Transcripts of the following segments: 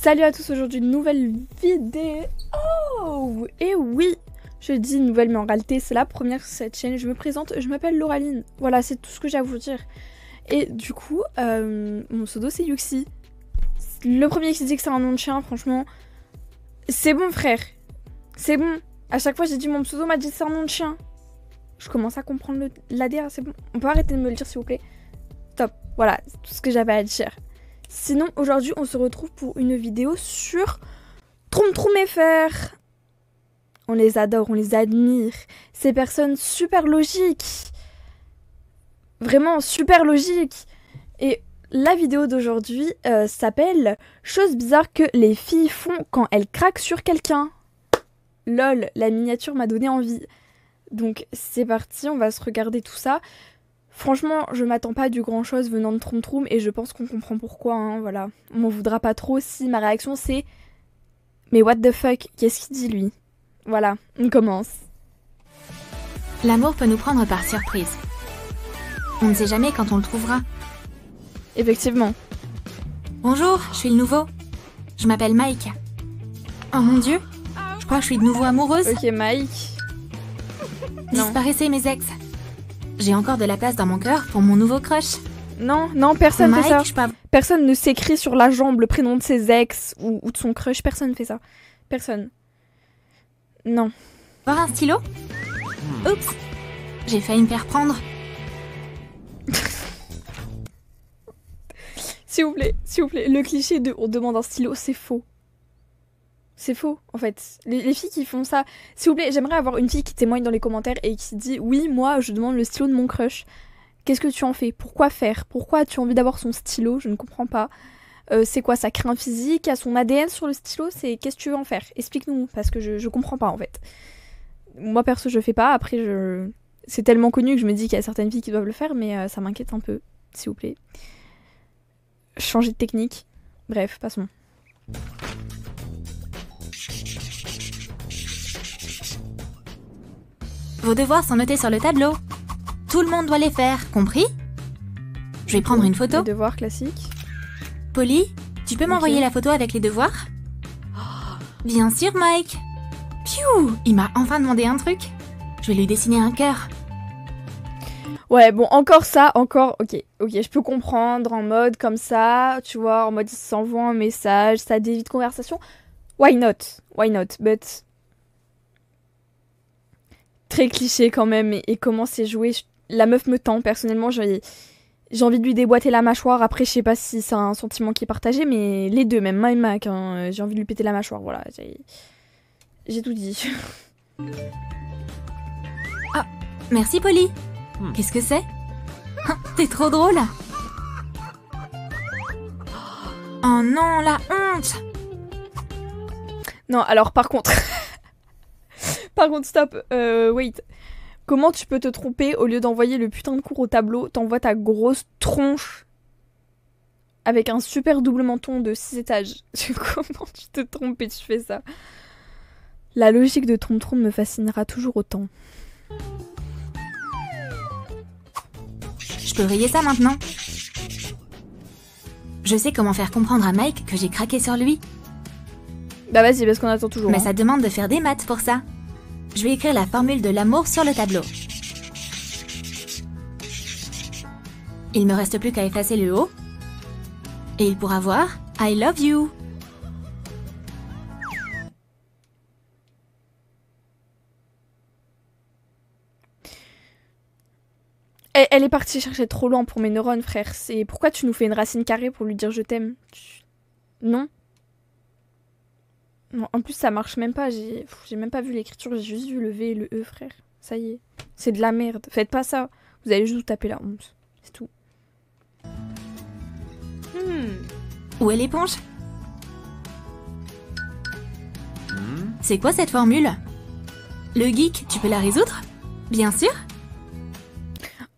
Salut à tous, aujourd'hui une nouvelle vidéo. Oh, et oui, je dis nouvelle, mais en réalité c'est la première sur cette chaîne. Je me présente, je m'appelle Lauraline. Voilà, c'est tout ce que j'ai à vous dire. Et du coup, mon pseudo c'est Yuxi. Le premier qui dit que c'est un nom de chien, franchement, c'est bon frère. C'est bon. À chaque fois j'ai dit mon pseudo m'a dit que c'est un nom de chien. Je commence à comprendre l'ADA, c'est bon. On peut arrêter de me le dire s'il vous plaît. Stop. Voilà, c'est tout ce que j'avais à dire. Sinon, aujourd'hui, on se retrouve pour une vidéo sur Troum Troum FR. On les adore, on les admire. Ces personnes super logiques. Vraiment super logiques. Et la vidéo d'aujourd'hui s'appelle « Choses bizarres que les filles font quand elles craquent sur quelqu'un ». Lol, la miniature m'a donné envie. Donc c'est parti, on va se regarder tout ça. Franchement, je m'attends pas à du grand chose venant de Troum Troum et je pense qu'on comprend pourquoi, hein, voilà. On m'en voudra pas trop si ma réaction c'est « Mais what the fuck, qu'est-ce qu'il dit lui ?» Voilà, on commence. L'amour peut nous prendre par surprise. On ne sait jamais quand on le trouvera. Effectivement. Bonjour, je suis le nouveau. Je m'appelle Mike. Oh mon dieu, je crois que je suis de nouveau amoureuse. Ok Mike. Disparaissez mes ex. J'ai encore de la place dans mon cœur pour mon nouveau crush. Non, non, personne Mike, fait ça. je peux... Personne ne s'écrit sur la jambe le prénom de ses ex ou de son crush. Personne fait ça. Personne. Non. Voir un stylo? Oups, j'ai failli me faire prendre. S'il vous plaît, le cliché de on demande un stylo, c'est faux. C'est faux, en fait. Les filles qui font ça... S'il vous plaît, j'aimerais avoir une fille qui témoigne dans les commentaires et qui dit « Oui, moi, je demande le stylo de mon crush. Qu'est-ce que tu en fais? Pourquoi faire? Pourquoi as-tu envie d'avoir son stylo? Je ne comprends pas. C'est quoi, ça crée un physique? A son ADN sur le stylo? C'est qu'est-ce que tu veux en faire? Explique-nous, parce que je comprends pas, en fait. Moi, perso, je fais pas. Après, c'est tellement connu que je me dis qu'il y a certaines filles qui doivent le faire, mais ça m'inquiète un peu, s'il vous plaît. Changer de technique. Bref, passons. Vos devoirs sont notés sur le tableau. Tout le monde doit les faire, compris? Je vais prendre une photo. Les devoirs classiques. Polly, tu peux m'envoyer la photo avec les devoirs? Bien sûr, Mike. Piou, il m'a enfin demandé un truc. Je vais lui dessiner un cœur. Ouais, bon, encore ça, encore... Ok, je peux comprendre en mode comme ça, tu vois, en mode il s'envoie un message, ça dévie de conversation. Why not? But... Très cliché quand même, et comment c'est joué. La meuf me tend, personnellement, j'ai envie de lui déboîter la mâchoire. Après, je sais pas si c'est un sentiment qui est partagé, mais les deux, même Mike et Mac, hein, j'ai envie de lui péter la mâchoire, voilà. J'ai tout dit. Ah, merci Polly. Qu'est-ce que c'est? T'es trop drôle. Oh non, la honte. Non, alors par contre... Par contre, stop, wait. Comment tu peux te tromper au lieu d'envoyer le putain de cours au tableau, t'envoies ta grosse tronche avec un super double menton de 6 étages. Comment tu te trompes et tu fais ça? La logique de Troum Troum me fascinera toujours autant. Je peux rayer ça maintenant. Je sais comment faire comprendre à Mike que j'ai craqué sur lui. Bah vas-y, parce qu'on attend toujours. Mais hein. ça demande de faire des maths pour ça. Je vais écrire la formule de l'amour sur le tableau. Il me reste plus qu'à effacer le haut. Et il pourra voir « I love you ». Elle est partie chercher trop loin pour mes neurones, frère. C'est pourquoi tu nous fais une racine carrée pour lui dire je t'aime? Non. Non, en plus, ça marche même pas. J'ai même pas vu l'écriture, j'ai juste vu le V et le E, frère. Ça y est. C'est de la merde. Faites pas ça. Vous allez juste vous taper la honte. C'est tout. Où est l'éponge? C'est quoi cette formule? Le geek, tu peux la résoudre? Bien sûr.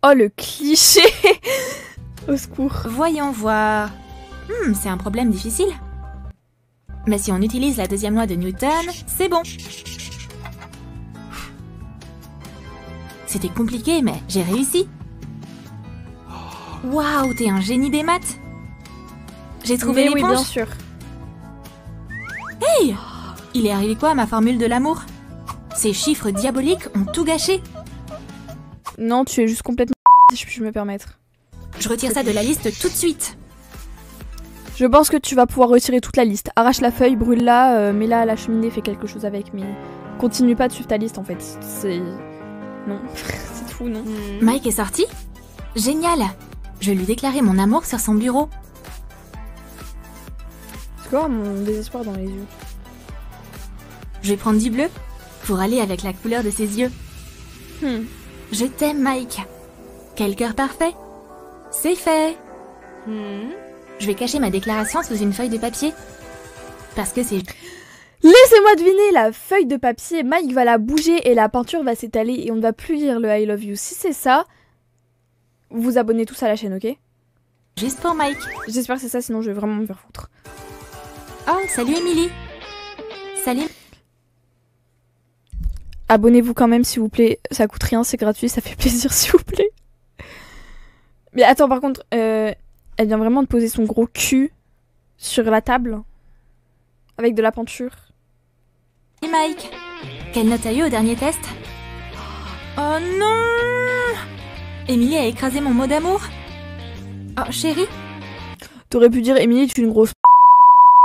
Oh, le cliché. Au secours. Voyons voir. C'est un problème difficile. Mais si on utilise la deuxième loi de Newton, c'est bon. C'était compliqué, mais j'ai réussi. Waouh, t'es un génie des maths. J'ai trouvé Mais oui, l'éponge. bien sûr. Hey! Il est arrivé quoi à ma formule de l'amour? Ces chiffres diaboliques ont tout gâché. Non, tu es juste complètement si je puis me permettre. Je retire ça de la liste tout de suite. Je pense que tu vas pouvoir retirer toute la liste. Arrache la feuille, brûle-la, mets-la à la cheminée, fais quelque chose avec, mais continue pas de suivre ta liste en fait. C'est... Non, c'est fou, non? Mike est sorti? Génial! Je lui déclarais mon amour sur son bureau. Tu vois mon désespoir dans les yeux. Je vais prendre du bleu pour aller avec la couleur de ses yeux. Je t'aime, Mike. Quel cœur parfait. C'est fait. Je vais cacher ma déclaration sous une feuille de papier. Parce que c'est... Laissez-moi deviner, la feuille de papier, Mike va la bouger et la peinture va s'étaler et on ne va plus lire le I love you. Si c'est ça, vous vous abonnez tous à la chaîne, ok? Juste pour Mike. J'espère que c'est ça, sinon je vais vraiment me faire foutre. Oh, salut Emily. Salut. Abonnez-vous quand même, s'il vous plaît. Ça coûte rien, c'est gratuit, ça fait plaisir, s'il vous plaît. Mais attends, par contre, elle vient vraiment de poser son gros cul sur la table. Avec de la peinture. Et Mike, quelle note as-tu au dernier test? Oh non! Emily a écrasé mon mot d'amour. Oh, chérie? T'aurais pu dire, Emily, tu es une grosse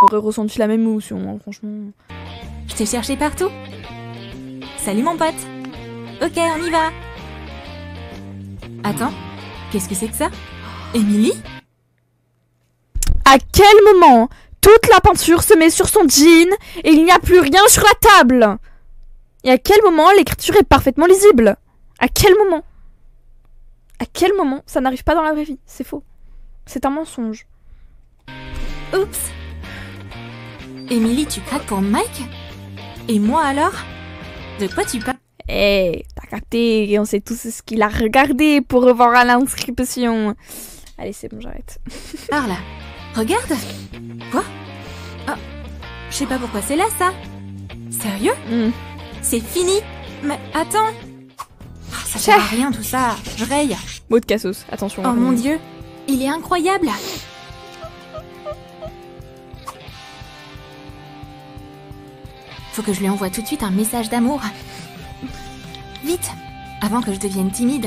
aurait ressenti la même émotion, hein, franchement. Je t'ai cherché partout. Salut mon pote. Ok, on y va. Attends, qu'est-ce que c'est que ça? Emily? À quel moment toute la peinture se met sur son jean et il n'y a plus rien sur la table? Et à quel moment l'écriture est parfaitement lisible? À quel moment? À quel moment? Ça n'arrive pas dans la vraie vie, c'est faux. C'est un mensonge. Oups. Emily, tu craques pour Mike? Et moi alors? De quoi tu parles? Eh, t'as capté, on sait tous ce qu'il a regardé pour revoir à l'inscription. Allez, c'est bon, j'arrête. Par là. Regarde. Quoi? Oh, je sais pas pourquoi c'est là, ça. Sérieux? C'est fini? Mais attends. Oh, ça sert à rien tout ça. Je raye. Mot de cassos, attention. Oh mon dieu, il est incroyable. Faut que je lui envoie tout de suite un message d'amour. Vite, avant que je devienne timide.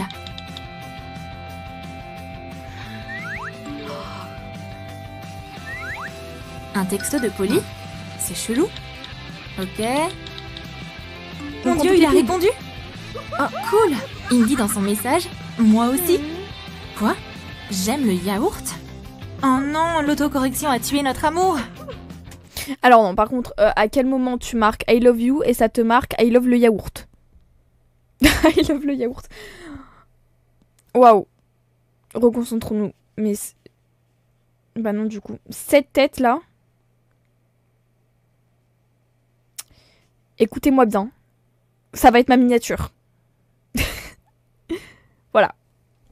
Un texto de Polly? C'est chelou. Ok. Mon dieu, il a répondu. Oh, cool. Il me dit dans son message, moi aussi. Quoi? J'aime le yaourt? Oh non, l'autocorrection a tué notre amour. Alors non, par contre, à quel moment tu marques I love you et ça te marque I love le yaourt? I love le yaourt. Waouh. Reconcentrons-nous. Mais... Bah non, du coup. Cette tête-là... Écoutez-moi bien. Ça va être ma miniature. Voilà.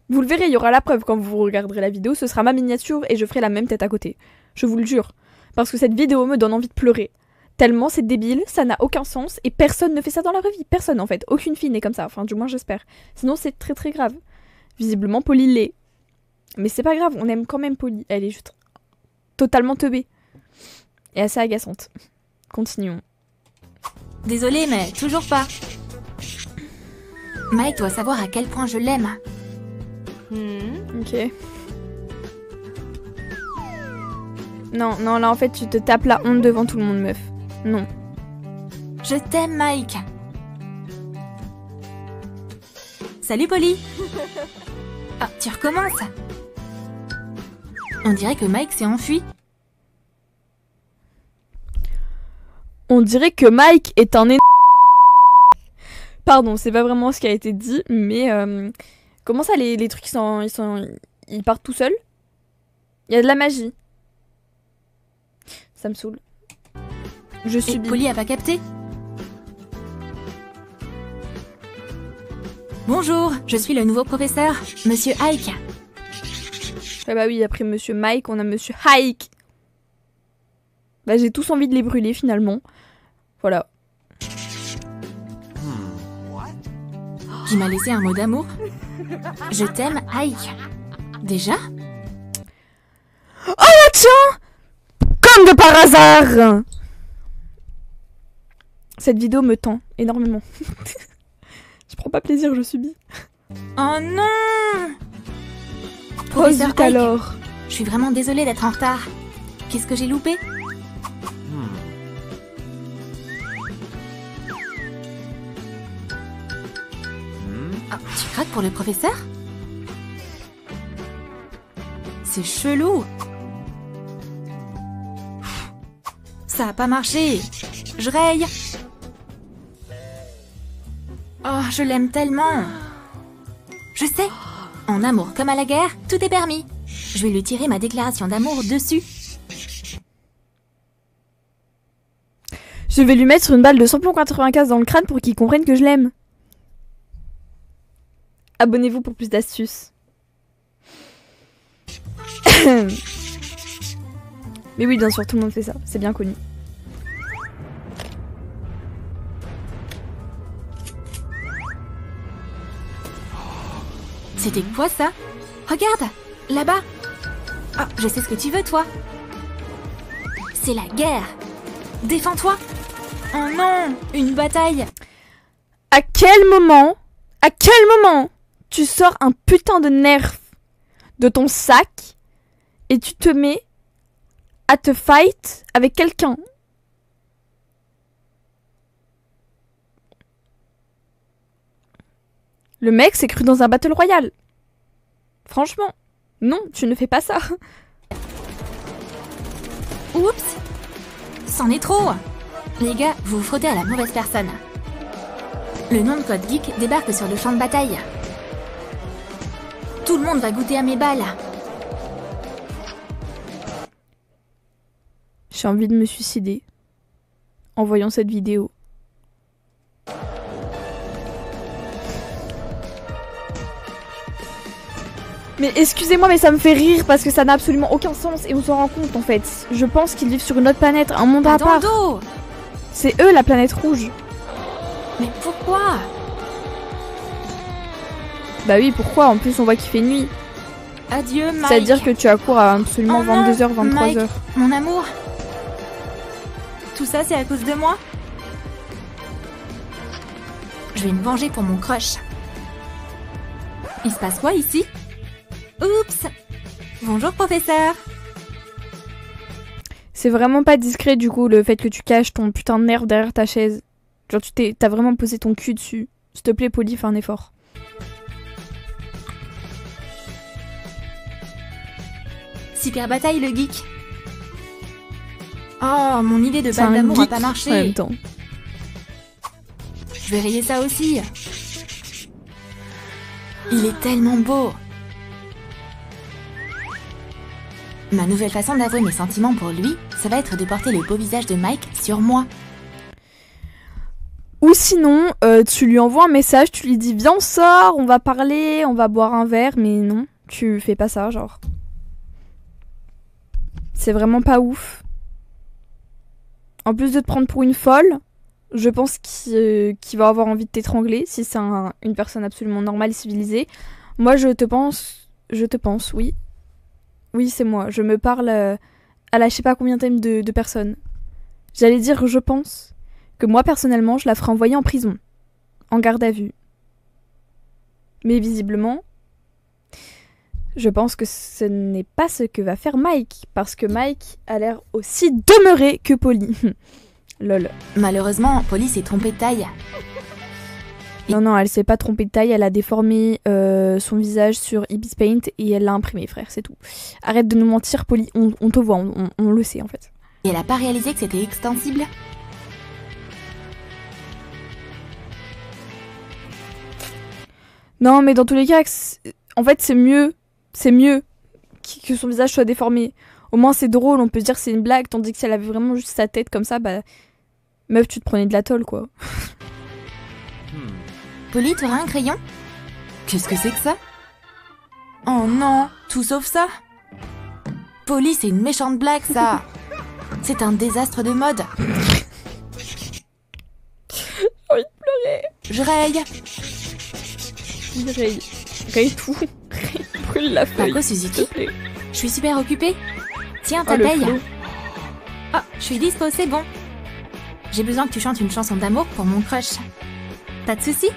Vous le verrez, il y aura la preuve quand vous regarderez la vidéo. Ce sera ma miniature et je ferai la même tête à côté. Je vous le jure. Parce que cette vidéo me donne envie de pleurer. Tellement c'est débile, ça n'a aucun sens. Et personne ne fait ça dans la vraie vie. Personne en fait. Aucune fille n'est comme ça. Enfin, du moins j'espère. Sinon c'est très très grave. Visiblement Polly l'est. Mais c'est pas grave, on aime quand même Polly. Elle est juste totalement teubée. Et assez agaçante. Continuons. Désolée, mais toujours pas. Mike doit savoir à quel point je l'aime. Ok. Non, non, là en fait tu te tapes la honte devant tout le monde, meuf. Non. Je t'aime, Mike. Salut, Polly. Ah, tu recommences. On dirait que Mike s'est enfui. On dirait que Mike est un Pardon, c'est pas vraiment ce qui a été dit, mais comment ça les trucs ils partent tout seuls? Il y a de la magie. Ça me saoule. Je suis Polly a pas capté. Bonjour, je suis le nouveau professeur, Monsieur Ike. Ah bah oui, après Monsieur Mike, on a Monsieur Ike. Bah j'ai tous envie de les brûler finalement. Voilà. Qui m'a laissé un mot d'amour. Je t'aime, Ike. Déjà? Oh là tiens! Comme de par hasard! Cette vidéo me tend énormément. Je prends pas plaisir, je subis. Oh non! Oh Professeur zut Ike, alors. je suis vraiment désolée d'être en retard. Qu'est-ce que j'ai loupé? Oh, tu craques pour le professeur? C'est chelou. Ça a pas marché. Je raye. Oh, je l'aime tellement. Je sais. En amour comme à la guerre, tout est permis. Je vais lui tirer ma déclaration d'amour dessus. Je vais lui mettre une balle de samplon 95 dans le crâne pour qu'il comprenne que je l'aime. Abonnez-vous pour plus d'astuces. Mais oui, bien sûr, tout le monde fait ça. C'est bien connu. C'était quoi ça? Regarde, là-bas. Oh, je sais ce que tu veux, toi. C'est la guerre. Défends-toi. Oh non, une bataille. À quel moment tu sors un putain de nerf de ton sac et tu te mets à te fight avec quelqu'un? Le mec s'est cru dans un battle royale. Franchement, non, tu ne fais pas ça. Oups. C'en est trop. Les gars, vous vous frottez à la mauvaise personne. Le nom de Code Geek débarque sur le champ de bataille. Tout le monde va goûter à mes balles. J'ai envie de me suicider en voyant cette vidéo. Mais excusez-moi, mais ça me fait rire parce que ça n'a absolument aucun sens et on s'en rend compte en fait. Je pense qu'ils vivent sur une autre planète, un monde à part. Dos. C'est eux la planète rouge. Mais pourquoi? Bah oui, pourquoi? En plus on voit qu'il fait nuit. Adieu, Mike. C'est-à-dire que tu as cours à absolument Oh non, 22h, 23h. Mike, mon amour. Tout ça, c'est à cause de moi? Je vais me venger pour mon crush. Il se passe quoi ici? Oups! Bonjour, professeur. C'est vraiment pas discret du coup le fait que tu caches ton putain de nerf derrière ta chaise. Genre t'as vraiment posé ton cul dessus. S'il te plaît, Polly, fais un effort. Super bataille, le geek. Oh, mon idée de C'est balle un d'amour a geek pas marché. en même temps. Je vais rayer ça aussi. Il est tellement beau. Ma nouvelle façon d'avouer mes sentiments pour lui, ça va être de porter le beau visage de Mike sur moi. Ou sinon, tu lui envoies un message, tu lui dis viens on sort, on va parler, on va boire un verre, mais non, tu fais pas ça, genre. C'est vraiment pas ouf. En plus de te prendre pour une folle, je pense qu'il va avoir envie de t'étrangler si c'est une personne absolument normale et civilisée. Moi, je te pense, oui. Oui, c'est moi. Je me parle à la je sais pas combien de personnes. J'allais dire je pense que moi, personnellement, je la ferai envoyer en prison. En garde à vue. Mais visiblement, je pense que ce n'est pas ce que va faire Mike. Parce que Mike a l'air aussi demeuré que Polly. Lol. Malheureusement, Polly s'est trompée de taille. Non, elle s'est pas trompée de taille, elle a déformé son visage sur Ibis Paint et elle l'a imprimé, frère, c'est tout. Arrête de nous mentir, Polly, on te voit, on le sait en fait. Et elle a pas réalisé que c'était extensible? Non, mais dans tous les cas, en fait, c'est mieux que son visage soit déformé. Au moins, c'est drôle, on peut se dire que c'est une blague, tandis que si elle avait vraiment juste sa tête comme ça, bah... Meuf, tu te prenais de la tôle, quoi. Polly, t'auras un crayon? Qu'est-ce que c'est que ça? Oh non, tout sauf ça. Polly, c'est une méchante blague, ça. C'est un désastre de mode. J'ai envie de pleurer. Je raye. Raye tout. Brûle la feuille. Marco Suzuki, je suis super occupée. Tiens, ta le paye. flow. Oh, je suis dispo, c'est bon. j'ai besoin que tu chantes une chanson d'amour pour mon crush. Pas de soucis?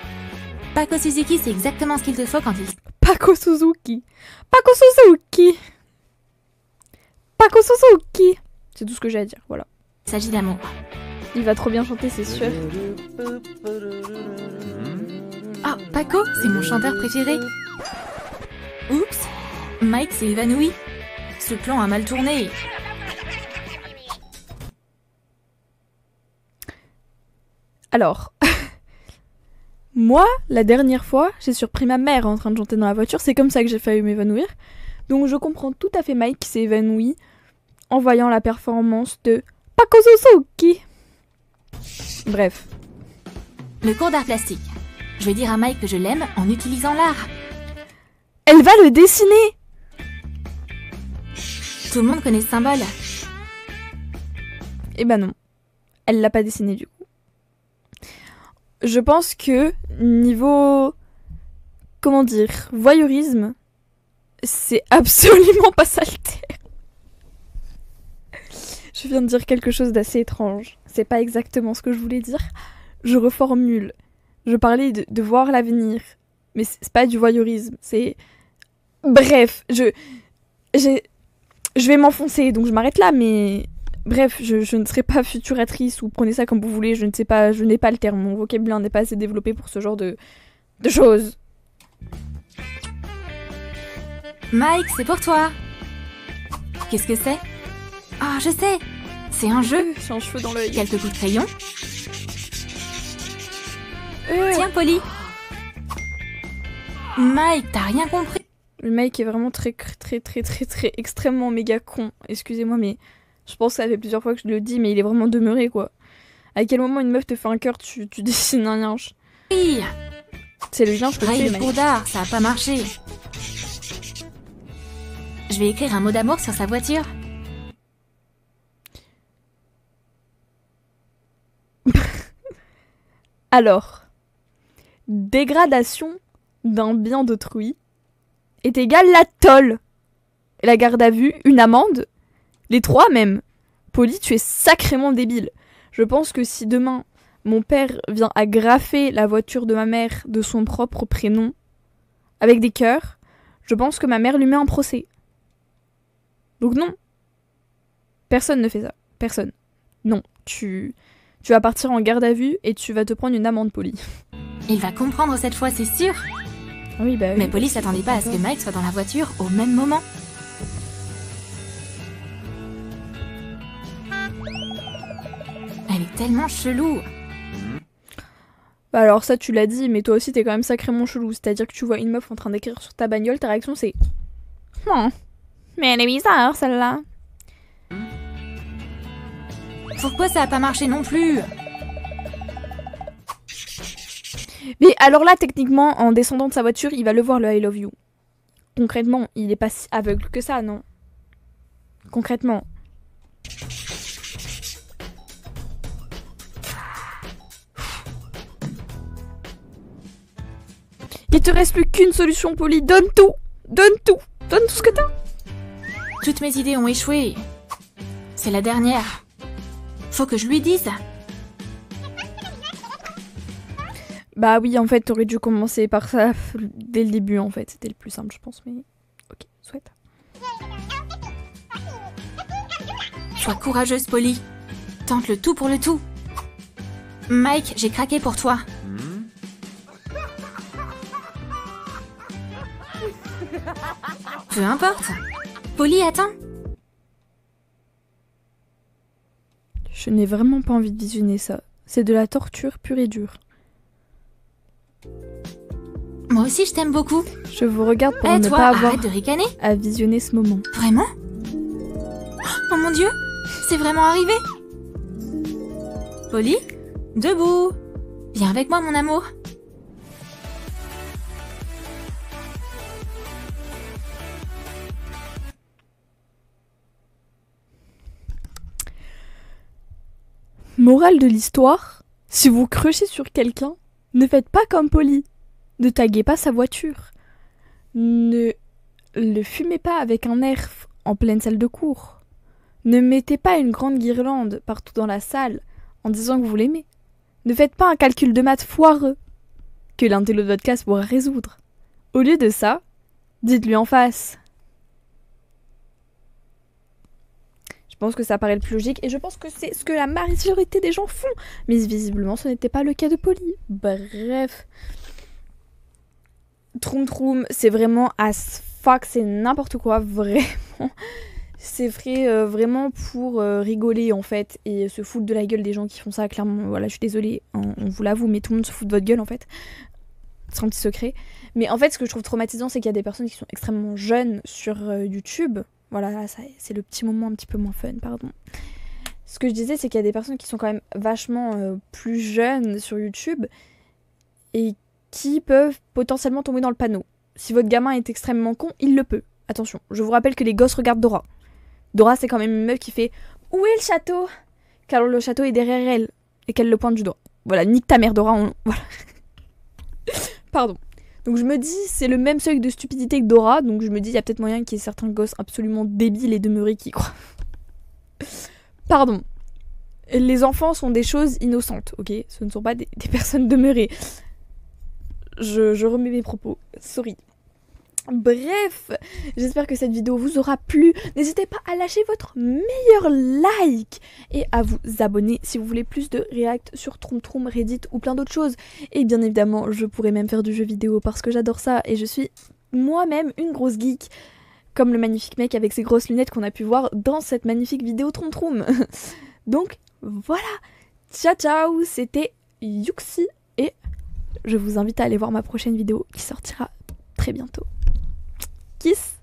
Paco Suzuki, c'est exactement ce qu'il te faut quand il... Paco Suzuki. Paco Suzuki. Paco Suzuki. C'est tout ce que j'ai à dire, voilà. Il s'agit d'amour. Il va trop bien chanter, c'est sûr. Ah, Paco, c'est mon chanteur préféré. Oups, Mike s'est évanoui. Ce plan a mal tourné. Alors, moi, la dernière fois, j'ai surpris ma mère en train de chanter dans la voiture. C'est comme ça que j'ai failli m'évanouir. Donc je comprends tout à fait Mike qui s'est évanoui en voyant la performance de Paco Suzuki. Bref. Le cours d'art plastique. Je vais dire à Mike que je l'aime en utilisant l'art. Elle va le dessiner. Tout le monde connaît ce symbole. Eh ben non. Elle l'a pas dessiné du coup. Je pense que niveau... Comment dire? Voyeurisme, c'est absolument pas saltaire. Je viens de dire quelque chose d'assez étrange. C'est pas exactement ce que je voulais dire. Je reformule. Je parlais de voir l'avenir. Mais c'est pas du voyeurisme. C'est... Bref, je vais m'enfoncer, donc je m'arrête là, mais... Bref, je ne serai pas futuratrice ou prenez ça comme vous voulez, je ne sais pas, je n'ai pas le terme. Mon vocabulaire n'est pas assez développé pour ce genre de choses. Mike, c'est pour toi. Qu'est-ce que c'est? Ah, je sais. C'est un jeu. J'ai un cheveu dans l'œil. Quelques coups de crayon. Tiens, Polly. Mike, t'as rien compris. Le mec est vraiment très extrêmement méga con. Excusez-moi, mais je pense que ça fait plusieurs fois que je le dis, mais il est vraiment demeuré, quoi. À quel moment une meuf te fait un cœur, tu dessines un linge? Oui. C'est le linge que tu fais, le cours d'art, ça a pas marché. Je vais écrire un mot d'amour sur sa voiture. Alors, dégradation d'un bien d'autrui est égale la tôle. La garde à vue, une amende, les trois même. Polly, tu es sacrément débile. Je pense que si demain, mon père vient agrafer la voiture de ma mère de son propre prénom, avec des cœurs, je pense que ma mère lui met un procès. Donc non. Personne ne fait ça. Personne. Non. Tu vas partir en garde à vue et tu vas te prendre une amende, Polly. Il va comprendre cette fois, c'est sûr. Oui, bah oui. Mais Polly s'attendait pas à ce que Mike soit dans la voiture au même moment. Elle est tellement chelou. Bah alors ça tu l'as dit, mais toi aussi t'es quand même sacrément chelou. C'est-à-dire que tu vois une meuf en train d'écrire sur ta bagnole, ta réaction c'est... Oh, mais elle est bizarre celle-là. Pourquoi ça a pas marché non plus? Mais alors là, techniquement, en descendant de sa voiture, il va le voir le I love you. Concrètement, il est pas si aveugle que ça, non? Concrètement. Il te reste plus qu'une solution, Polly. Donne tout. Donne tout. Donne tout ce que t'as. Toutes mes idées ont échoué. C'est la dernière. Faut que je lui dise. Bah oui, en fait, t'aurais dû commencer par ça dès le début, en fait. C'était le plus simple, je pense, mais... Ok, souhaite. Sois courageuse, Polly. Tente le tout pour le tout. Mike, j'ai craqué pour toi. Peu importe. Polly, attends. Je n'ai vraiment pas envie de visionner ça. C'est de la torture pure et dure. Moi aussi, je t'aime beaucoup. Je vous regarde pour ne toi, pas avoir arrête de ricaner. à visionner ce moment. Vraiment? Oh mon Dieu, c'est vraiment arrivé. Polly, debout. Viens avec moi, mon amour. Morale de l'histoire, si vous crushez sur quelqu'un, ne faites pas comme Polly. Ne taguez pas sa voiture. Ne le fumez pas avec un nerf en pleine salle de cours. Ne mettez pas une grande guirlande partout dans la salle en disant que vous l'aimez. Ne faites pas un calcul de maths foireux que l'intello de votre classe pourra résoudre. Au lieu de ça, dites-lui en face. Je pense que ça paraît le plus logique et je pense que c'est ce que la majorité des gens font. Mais visiblement, ce n'était pas le cas de Polly. Bref. Troum Troum, c'est vraiment as fuck, c'est n'importe quoi, vraiment. C'est fait vraiment pour rigoler en fait et se foutre de la gueule des gens qui font ça, clairement. Voilà, je suis désolée, on vous l'avoue, mais tout le monde se fout de votre gueule en fait. C'est un petit secret. Mais en fait, ce que je trouve traumatisant, c'est qu'il y a des personnes qui sont extrêmement jeunes sur YouTube. Voilà, là, c'est le petit moment un petit peu moins fun, pardon. Ce que je disais, c'est qu'il y a des personnes qui sont quand même vachement plus jeunes sur YouTube et qui peuvent potentiellement tomber dans le panneau. Si votre gamin est extrêmement con, il le peut. Attention, je vous rappelle que les gosses regardent Dora. Dora, c'est quand même une meuf qui fait « Où est le château ?» car le château est derrière elle et qu'elle le pointe du doigt. Voilà, nique ta mère Dora, voilà. Pardon. Donc je me dis, c'est le même seuil de stupidité que Dora, donc je me dis, il y a peut-être moyen qu'il y ait certains gosses absolument débiles et demeurés qui y croient. Pardon. Les enfants sont des choses innocentes, ok? Ce ne sont pas des personnes demeurées. Je remets mes propos, sorry. Bref, j'espère que cette vidéo vous aura plu. N'hésitez pas à lâcher votre meilleur like et à vous abonner si vous voulez plus de react sur Troum Troum, Reddit ou plein d'autres choses. Et bien évidemment, je pourrais même faire du jeu vidéo parce que j'adore ça et je suis moi-même une grosse geek, comme le magnifique mec avec ses grosses lunettes qu'on a pu voir dans cette magnifique vidéo Troum Troum. Donc voilà, ciao ciao, c'était Yuxi et je vous invite à aller voir ma prochaine vidéo qui sortira très bientôt. Kiss!